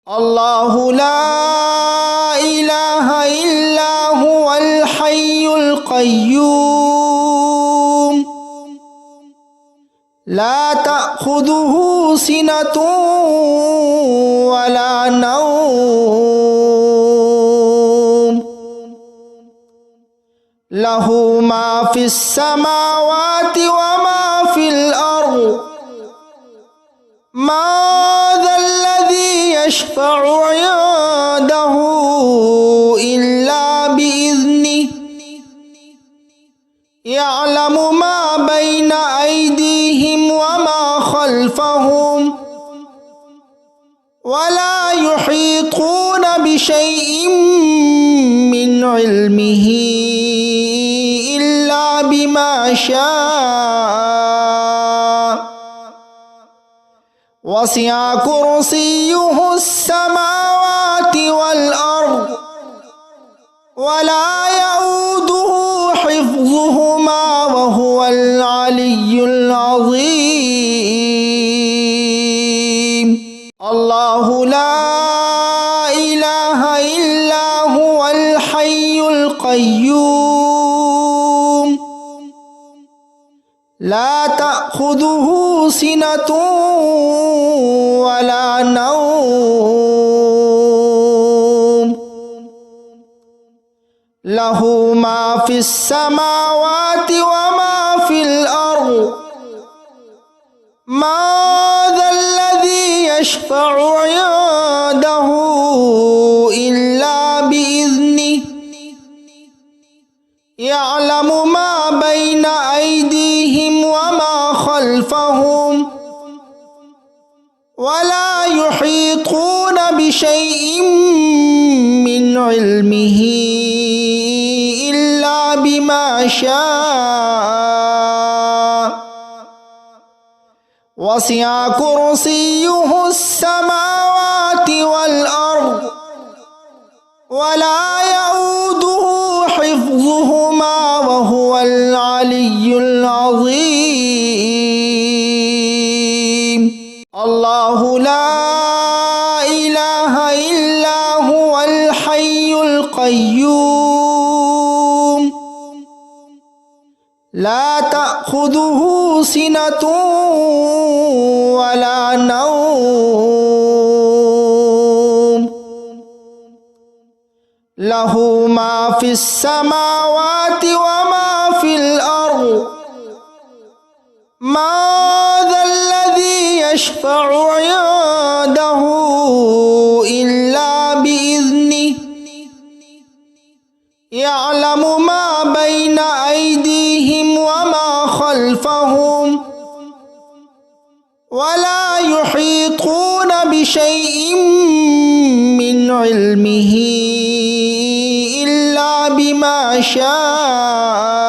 الله لا إله إلا هو الحي القيوم لا تأخذه سنة ولا نوم له ما في السماوات وما في الأرض ما ذا الذي يشفع عنده إلا بإذنه يعلم ما بين أيديهم وما خلفهم ولا يحيطون بشيء من علمه إلا بما شاء وسع كرسيه السماوات والأرض ولا يؤوده حفظهما وهو العلي العظيم الله لا إله إلا هو الحي القيوم لا تأخذه سنة ولا نوم له ما في السماوات وما في الأرض ما ذا الذي يشفع عنده إلا بإذنه يعلم ما بين أيديهم وما خلفهم ولا يحيطون بشيء من علمه إلا بما شاء وسع كرسيه السماوات والأرض ولا يؤوده حفظهما وهو العلي العظيم الله لا إله إلا هو الحي القيوم لا تأخذه سنة ولا نوم له ما في السماوات وما في الأرض ما ذا الذي يشفع عنده إلا بإذنه يعلم ما بين أيديهم وما خلفهم ولا يحيطون بشيء من علمه إلا بما شاء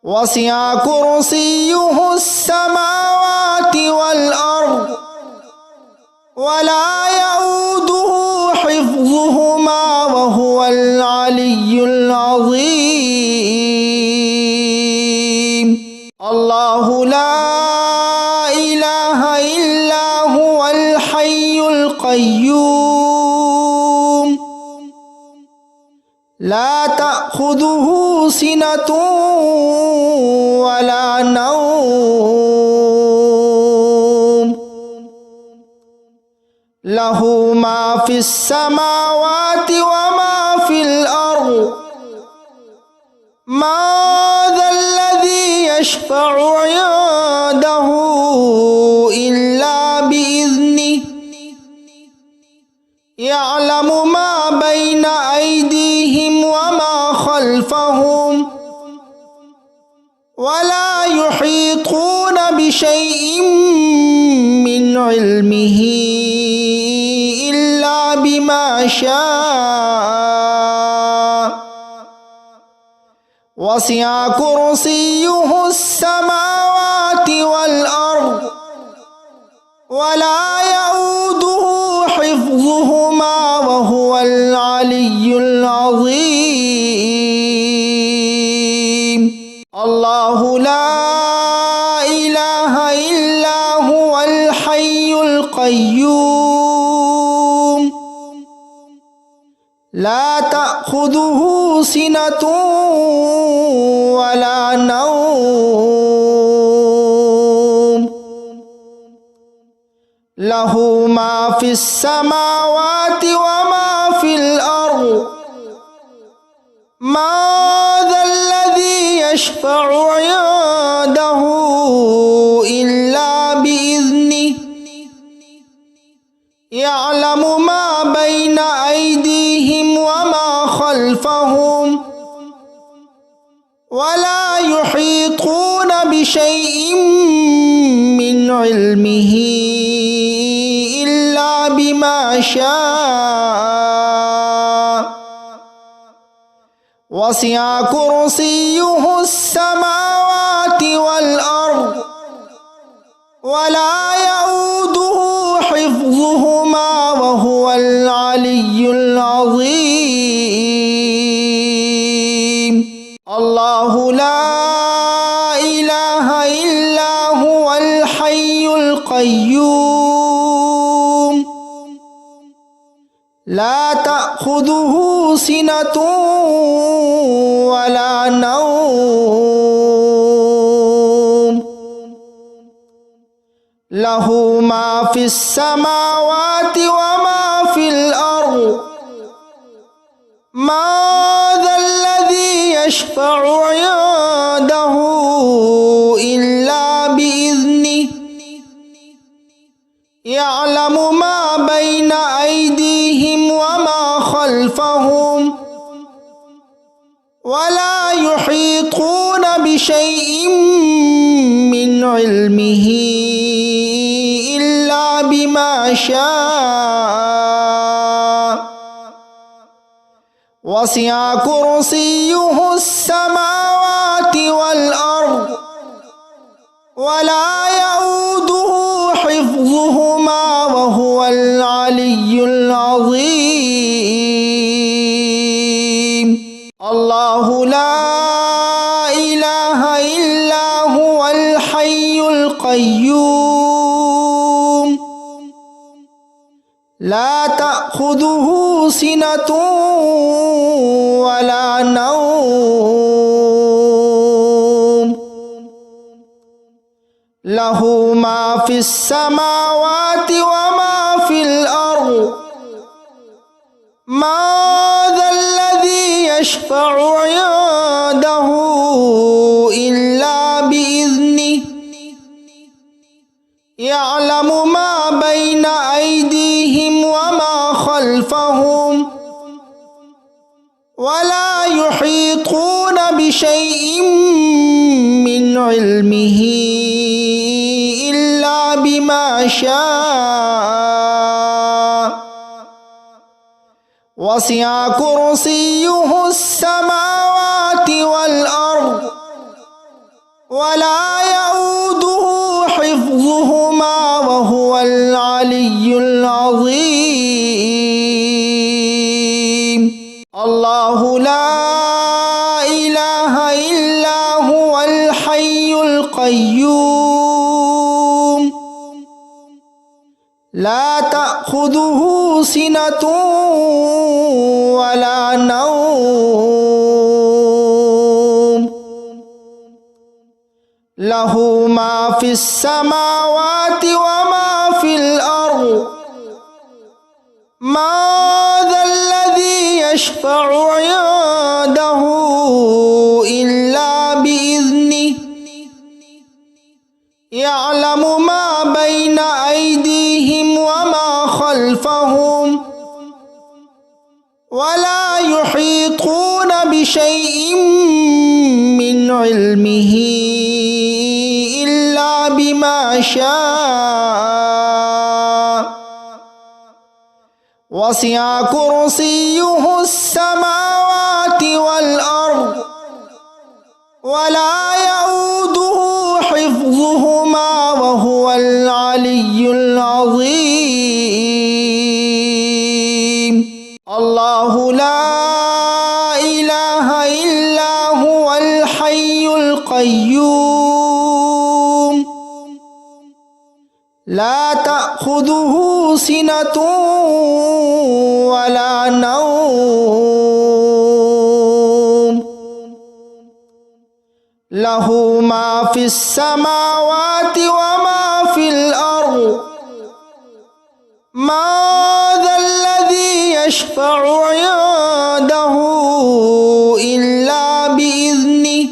وسع كرسيه السماوات والأرض ولا يؤوده حفظهما وهو العلي العظيم الله لا إله إلا هو الحي القيوم لا تأخذه سنة ولا نوم له ما في السماوات وما في الأرض ما ذا الذي يشفع عنده إلا بإذنه يعلم ما بين أيديهم وما خلفهم ولا يحيطون بشيء من علمه إلا بما شاء وسع كرسيه السماوات والأرض ولا يؤوده حفظهما وهو العلي العظيم الله لا إله إلا هو الحي القيوم القيوم لا تأخذه سنة ولا نوم له ما في السماوات وما في الأرض ما ذا الذي يشفع عنده إلا بإذنه يعلم ما بين أيديهم وما خلفهم ولا يحيطون بشيء من علمه إلا بما شاء وسع كرسيه السماوات والأرض ولا يؤوده حفظهما وهو العلي العظيم الله لا إله إلا هو الحي القيوم لا تأخذه سنة ولا نوم له ما في السماوات وما في الأرض ما ذا الذي يشفع عنده إلا بإذنه يعلم ما بين أيديهم وما خلفهم ولا يحيطون بشيء من علمه إلا بما شاء وسع كرسيه السماوات والأرض ولا يؤوده حفظهما وهو العلي العظيم الله لا إله إلا هو الحي القيوم لا تأخذه سنة ولا نوم له ما في السماوات وما في الأرض ما ذا الذي يشفع عنده إلا بإذنه يعلم ما بين أيديهم وما خلفهم ولا يحيطون بشيء من علمه إلا بما شاء وسع كرسيه السماوات والأرض ولا يؤوده حفظهما وهو العلي العظيم الله لا إله إلا هو الحي القيوم لا تأخذه سنة ولا نوم له ما في السماوات وما في الأرض ما ذا الذي يشفع عنده إلا بإذنه يعلم ما بين أيديهم وما خلفهم ولا يحيطون بشيء من علمه إلا بما شاء وسع كرسيه السماوات والأرض ولا يؤوده حفظهما وهو العلي العظيم الله لا إله إلا هو الحي القيوم لا تأخذه تأخذه سنة ولا نوم له ما في السماوات وما في الأرض ما ذا الذي يشفع عنده إلا بإذنه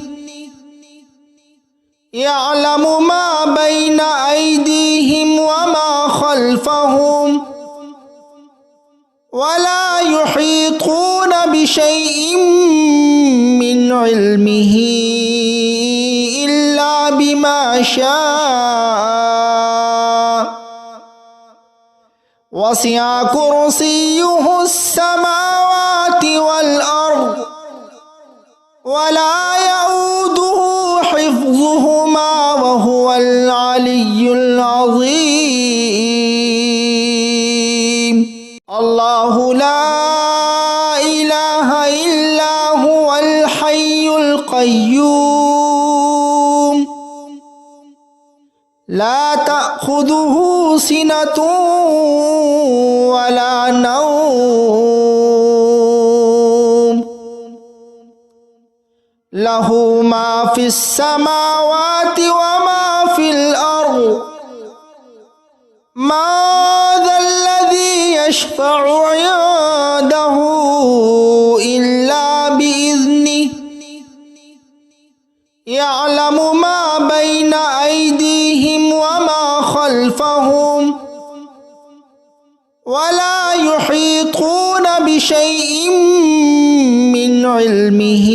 يعلم ما بين أيديهم وما خلفهم ولا يحيطون بشيء من علمه إلا بما شاء وسع كرسيه السماوات والأرض ولا يؤوده حفظهما وهو العلي العظيم الله لا إله إلا هو الحي القيوم لا تأخذه سنة ولا نوم له ما في السماوات وما في الأرض ما ذا الذي يشفع عنده إلا بإذنه يعلم ما بين أيديهم وما خلفهم ولا يحيطون بشيء من علمه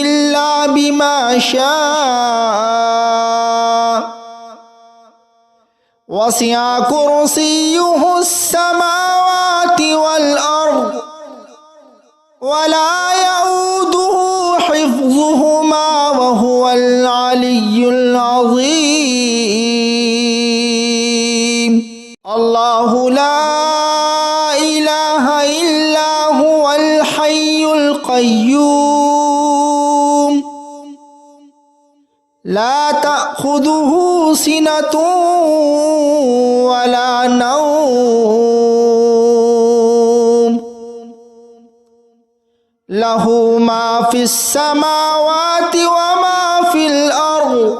إلا بما شاء وسع كرسيه السماوات والأرض ولا يؤوده حفظهما وهو العلي العظيم الله لا إله إلا هو الحي القيوم لا تأخذه سنة ولا نوم له ما في السماوات وما في الأرض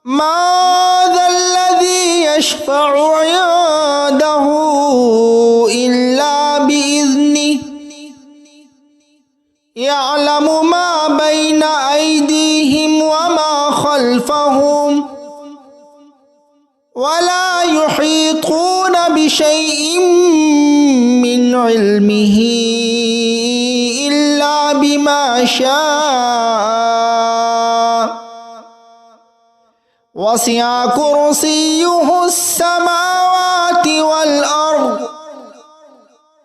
ما ذا الذي يشفع عنده إلا بإذنه يعلم ما بين أيديهم وما خلفهم ولا يحيطون بشيء من علمه إلا بما شاء وسع كرسيه السماوات والأرض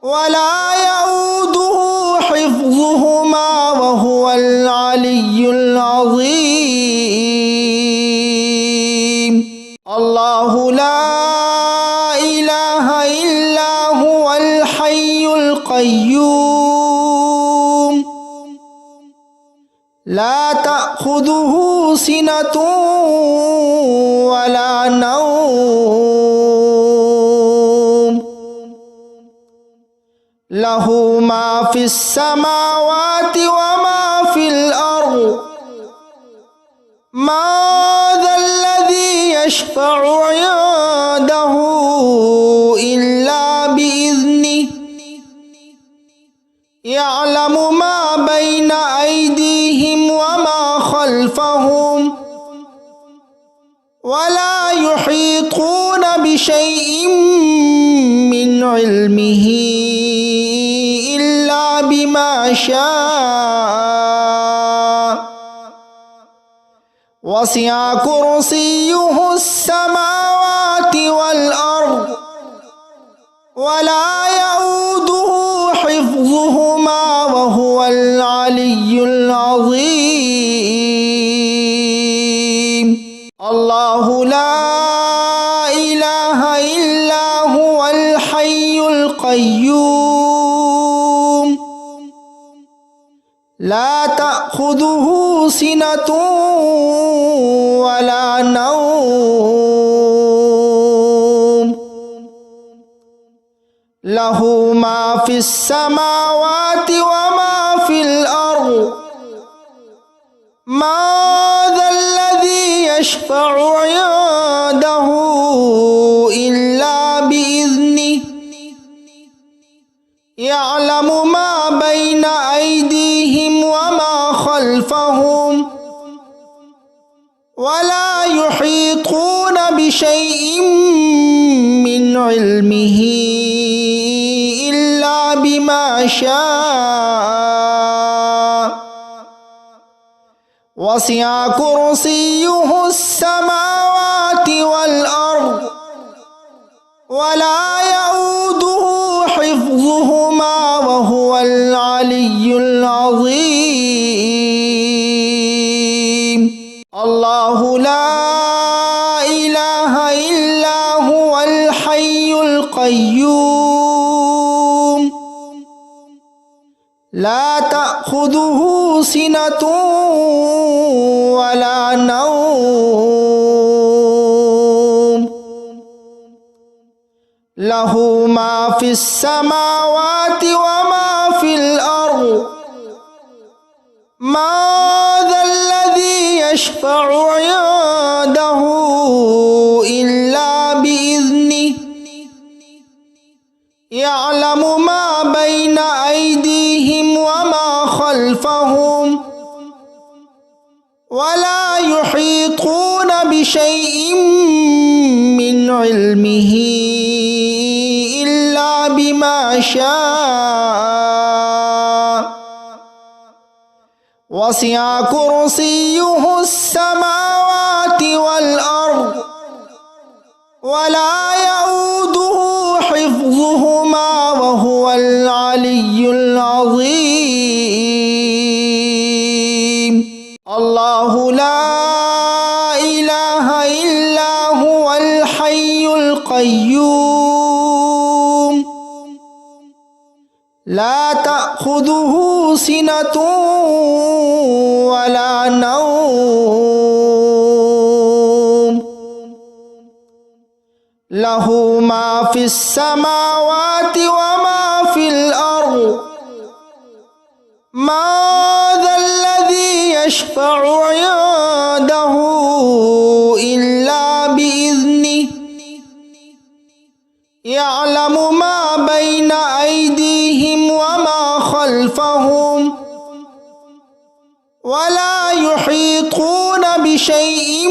ولا يؤوده حفظهما وهو العلي العظيم الله لا إله إلا هو الحي القيوم لا تأخذه سنة ولا نوم له ما في السماوات وما في الأرض ما ذا الذي يشفع عنده إلا بإذنه يعلم ما بين أيديهم وما خلفهم ولا يحيطون بشيء من علمه إلا بما شاء وسع كرسيه السماوات والأرض ولا يؤوده حفظهما وهو العلي العظيم الله لا إله إلا هو الحي القيوم لا تأخذه سنة ولا نوم له ما في السماوات وما في الأرض ما ذا الذي يشفع عنده إلا بإذنه يعلم ما بين أيديهم وما خلفهم ولا يحيطون بشيء من علمه إلا بما شاء وسع كرسيه السماوات والأرض ولا يؤوده حفظهما وهو العلي العظيم الله لا إله إلا هو الحي القيوم لا تأخذه سنة ولا نوم له ما في السماوات وما في الأرض ما ذا الذي يشفع عنده إلا بإذنه يعلم ما بين أيديهم وما خلفهم ولا يحيطون بشيء من علمه إلا بما شاء وسع كرسيه السماوات والأرض ولا يؤوده حفظهما وهو العلي العظيم الله لا إله إلا هو الحي القيوم لا تأخذه سنة ولا نوم له ما في السماوات وما في الأرض ما ذا الذي يشفع عنده إلا بإذنه يعلم ما بين أيديهم وما خلفهم ولا يحيطون بشيء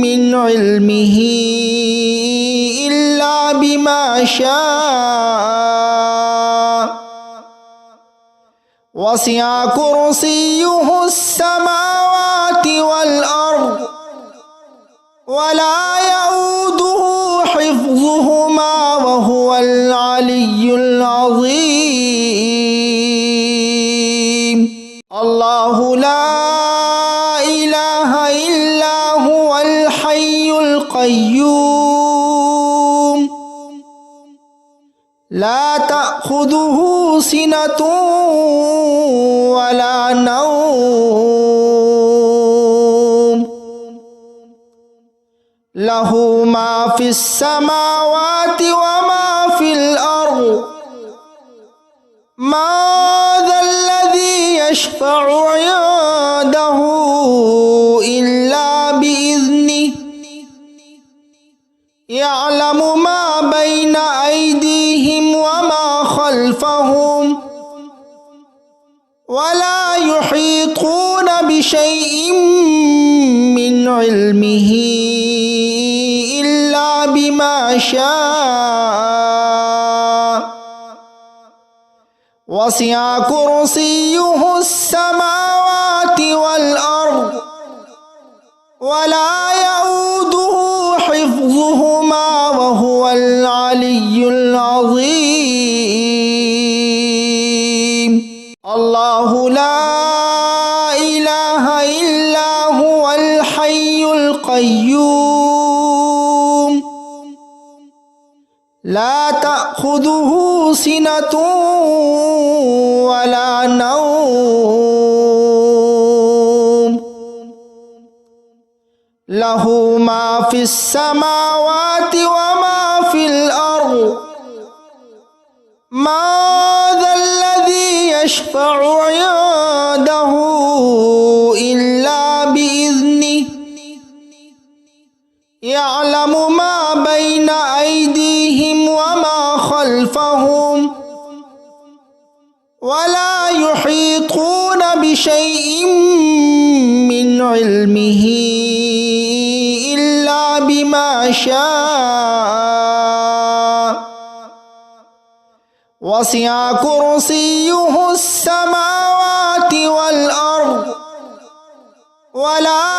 من علمه إلا بما شاء وسع كرسيه السماوات والأرض ولا يؤوده حفظهما وهو العلي العظيم الله لا إله إلا هو الحي القيوم لا تأخذه سنة ولا نوم له ما في السماوات وما في الأرض ما ذا الذي يشفع عنده إلا بإذنه يعلم ما بين أيديهم وما خلفهم ولا يحيطون بشيء من علمه إلا بما شاء وسع كرسيه السماوات والأرض ولا يؤوده حفظهما وهو العلي العظيم الله لا إله إلا هو الحي القيوم لا تأخذه سنة ولا نوم له ما في السماوات وما في الأرض ما ذا الذي يشفع عنده إلا بإذنه يعلم ما بين أيديهم وما خلفهم ولا يحيطون بشيء من علمه إلا بما شاء وسع كرسيه السماوات والأرض ولا